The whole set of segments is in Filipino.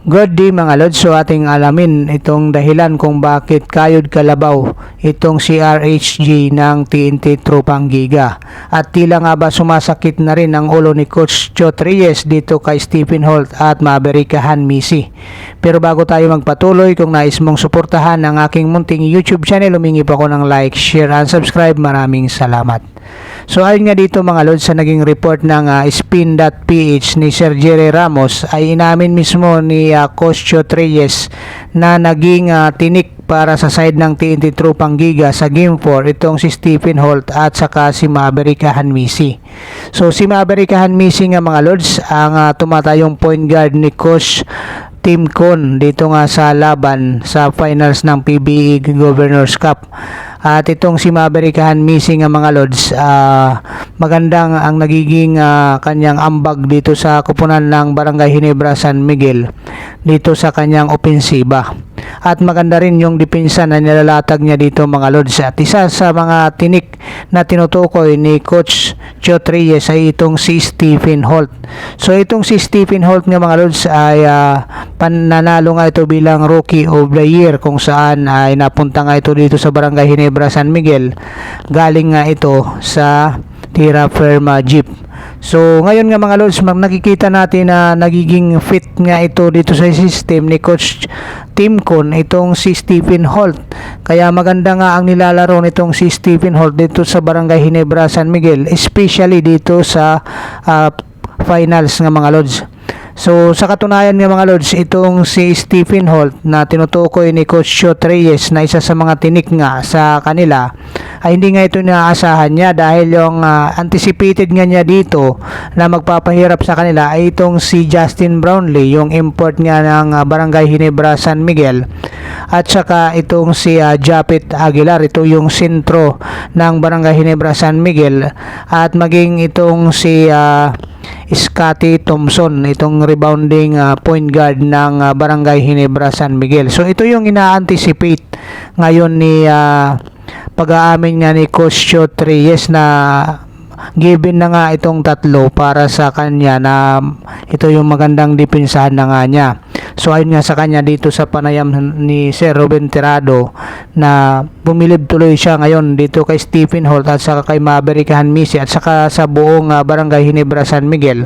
Good day mga lods, so ating alamin itong dahilan kung bakit kayod kalabaw itong si RHG ng TNT Tropang Giga. At tila nga ba sumasakit na rin ang ulo ni Coach Chot Reyes dito kay Stephen Holt at Maverickahan Misi. Pero bago tayo magpatuloy, kung nais mong suportahan ang aking munting YouTube channel, humingi pa ako ng like, share, and subscribe. Maraming salamat. So ayon nga dito mga lods, sa naging report ng spin.ph ni Sir Jerry Ramos ay inamin mismo ni Coach Chot Reyes na naging tinik para sa side ng TNT Tropang Giga sa Game 4 itong si Stephen Holt at saka si Maverickahan Misi. So si Maverickahan Misi nga mga lods ang tumatayong point guard ni Coach Tim Con dito nga sa laban sa finals ng PBA Governors Cup. At itong si Maverickahan Misi nga mga lods, magandang ang nagiging kanyang ambag dito sa kupunan ng Barangay Ginebra San Miguel dito sa kanyang opensiba. At maganda rin yung depensa na nilalatag niya dito mga lods. At isa sa mga tinik na tinutukoy ni Coach Chot Reyes ay itong si Stephen Holt. So itong si Stephen Holt nga mga lods ay pananalo nga ito bilang Rookie of the Year, kung saan ay napunta nga ito dito sa Barangay Ginebra San Miguel. Galing nga ito sa Tira Firma Jeep. So ngayon nga mga lods, nakikita natin na nagiging fit nga ito dito sa system ni Coach Tim Con itong si Stephen Holt. Kaya maganda nga ang nilalaro nitong si Stephen Holt dito sa Barangay Ginebra San Miguel, especially dito sa finals nga mga lods. So sa katunayan nga mga lods, itong si Stephen Holt na tinutukoy ni Coach Chot Reyes na isa sa mga tinik nga sa kanila, ay hindi nga ito inaasahan niya dahil yung anticipated nga niya dito na magpapahirap sa kanila ay itong si Justin Brownlee, yung import nga ng Barangay Ginebra San Miguel, at saka itong si Japit Aguilar, ito yung sentro ng Barangay Ginebra San Miguel, at maging itong si Scotty Thompson, itong rebounding point guard ng Barangay Ginebra San Miguel. So ito yung ina-anticipate ngayon ni pag-aamin nga ni Coach Chot Reyes na given na nga itong tatlo para sa kanya, na ito yung magandang depensahan na nga niya. So ayun nga sa kanya dito sa panayam ni Sir Ruben Tirado na bumilib tuloy siya ngayon dito kay Stephen Holt at saka kay Maverickahan Misi at saka sa buong Barangay Ginebra San Miguel.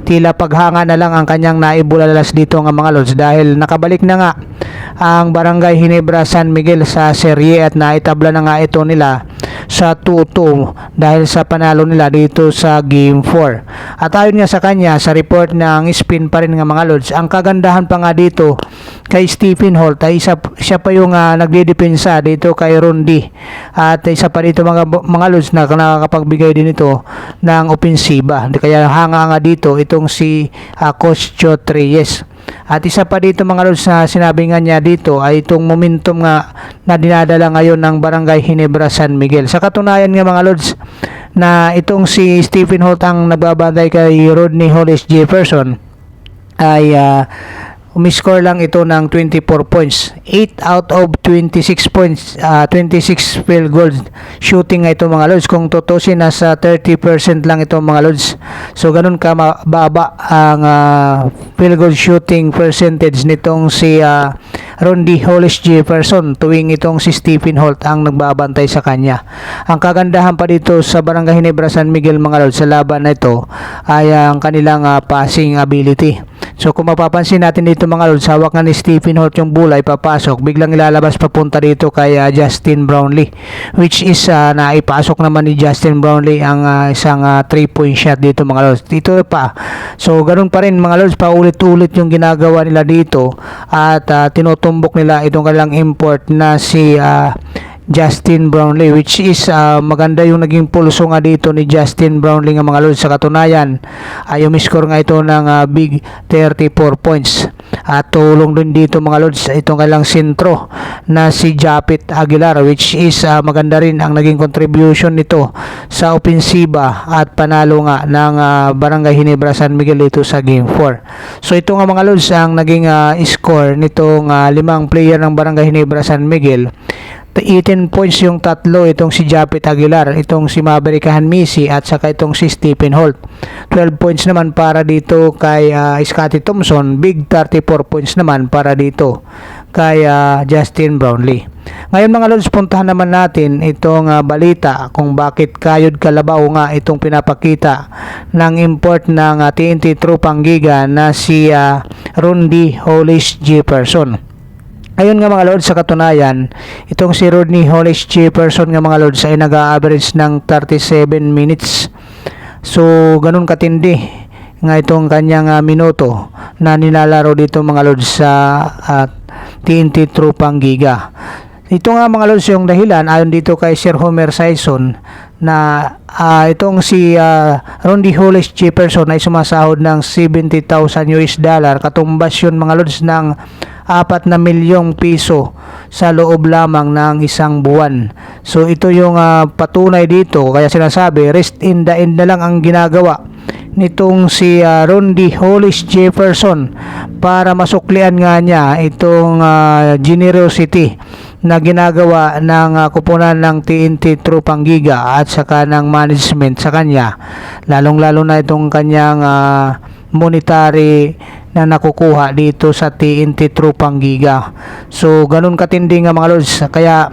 Tila paghanga na lang ang kanyang naibulalas dito nga mga lods dahil nakabalik na nga ang Barangay Ginebra San Miguel sa serye at naitabla na nga ito nila sa 2-2 dahil sa panalo nila dito sa Game 4. At ayon nga sa kanya, sa report ng spin pa rin nga mga lods, ang kagandahan pa nga dito kay Stephen Holt ay siya pa yung nagdedepensa dito kay Rondi, at isa pa dito mga lods na nakakapagbigay din ito ng opensiba. Kaya hanga nga dito itong si Coach Chot Reyes. At isa pa dito mga lods na sinabi nga niya dito ay itong momentum nga na dinadala ngayon ng Barangay Ginebra San Miguel. Sa katunayan nga mga lods na itong si Stephen Holt ang nagbabantay kay Rodney Hollis Jefferson ay umiscore lang ito ng 24 points. 8 out of 26 points, 26 field goal shooting nga ito mga lods. Kung tutusin, nasa 30% lang ito mga lods. So ganun ka mababa ang field goal shooting percentage nitong si Rodney Hollis Jefferson tuwing itong si Stephen Holt ang nagbabantay sa kanya. Ang kagandahan pa dito sa Barangay Ginebra San Miguel mga lods sa laban na ito ay ang kanilang passing ability. So kung mapapansin natin dito mga lods, hawak na ni Stephen Holt yung bola, ipapasok, biglang ilalabas papunta dito kay Justin Brownlee, which is naipasok naman ni Justin Brownlee ang isang 3-point shot dito mga lods. Dito pa. So ganun pa rin mga lods, paulit-ulit yung ginagawa nila dito at tinutumbok nila itong kanilang import na si Justin Brownlee, which is maganda yung naging pulso nga dito ni Justin Brownlee nga mga lods. Sa katunayan ay umiscore nga ito ng big 34 points. At tulong din dito mga lods itong kailang sentro na si Japit Aguilar, which is maganda rin ang naging contribution nito sa opensiba at panalo nga ng Barangay Ginebra San Miguel dito sa Game 4. So ito nga mga lods ang naging score nitong 5 player ng Barangay Ginebra San Miguel 18 points yung tatlo, itong si Japet Aguilar, itong si Maverick Hanmisi at saka itong si Stephen Holt. 12 points naman para dito kay Scottie Thompson, big 34 points naman para dito kay Justin Brownlee. Ngayon mga lods, puntahan naman natin itong balita kung bakit kayod kalabaw nga itong pinapakita ng import ng TNT Tropang Giga na si Rudy Hollis Jefferson. Ayun nga mga lords, sa katunayan, itong si Rodney Hollis Jefferson nga mga lords ay nag-average ng 37 minutes. So, ganun katindi nga itong kanyang minuto na nilalaro dito mga lords sa TNT Tropang Giga. Ito nga mga lords yung dahilan ayon dito kay Sir Homer Sison na itong si Rudy Hollis Jefferson ay sumasahod ng $70,000 katumbas yun mga lords ng 4 na milyong piso sa loob lamang ng isang buwan. So ito yung patunay dito, kaya sinasabi rest in the end na lang ang ginagawa nitong si Rudy Hollis Jefferson para masuklian nga niya itong generosity na ginagawa ng kupunan ng TNT Tropang Giga at saka ng management sa kanya, lalong-lalo na itong kanyang monetary na nakukuha dito sa TNT Tropang Giga. So ganun katindi nga mga lords, kaya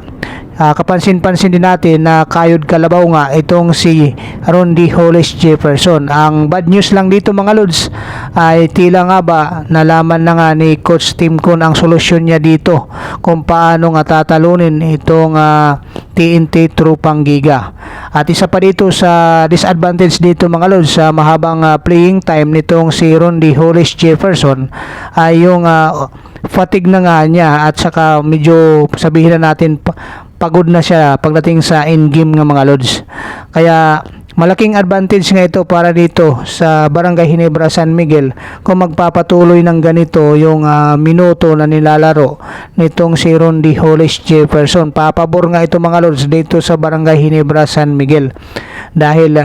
kapansin-pansin din natin na kayod kalabaw nga itong si Rudy Hollis Jefferson. Ang bad news lang dito mga lords ay tila nga ba nalaman na nga ni Coach Tim Kun ang solusyon niya dito kung paano nga tatalunin itong TNT Tropang Giga. At isa pa dito sa disadvantage dito mga lords sa mahabang playing time nitong si Rudy Hollis Jefferson ay yung fatigue na nga niya at saka medyo sabihin na natin pagod na siya pagdating sa in-game ng mga lords. Kaya malaking advantage nga ito para dito sa Barangay Ginebra San Miguel kung magpapatuloy ng ganito yung minuto na nilalaro nitong si Rudy Hollis Jefferson. Papabor nga ito mga lords dito sa Barangay Ginebra San Miguel dahil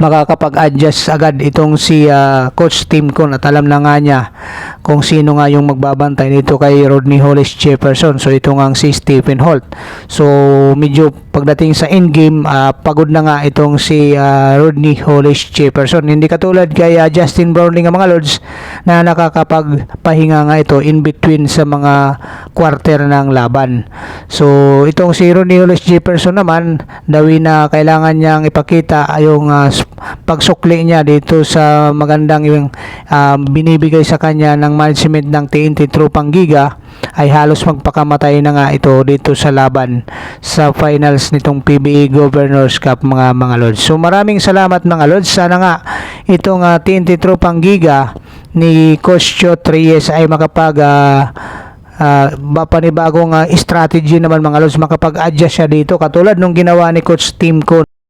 makakapag-adjust agad itong si Coach Tim Kun at alam na nga niya kung sino nga yung magbabantay nito kay Rudy Hollis Jefferson. So ito nga si Stephen Holt. So medyo pagdating sa in-game pagod na nga itong si Rudy Hollis Jefferson. Hindi katulad kay Justin Brownlee nga mga lords na nakakapagpahinga nga ito in between sa mga quarter ng laban. So itong si Rudy Hollis Jefferson naman dawi na kailangan niyang ipakita yung pagsukli niya dito sa magandang yung binibigay sa kanya ng management ng TNT Tropang Giga ay halos magpakamatay na nga ito dito sa laban sa finals nitong PBA Governors Cup mga lords. So maraming salamat mga lords. Sana nga itong TNT Tropang Giga ni Coach Chot Reyes ay makapag panibagong strategy naman mga lords, makapag-adjust siya dito katulad nung ginawa ni Coach Tim Kun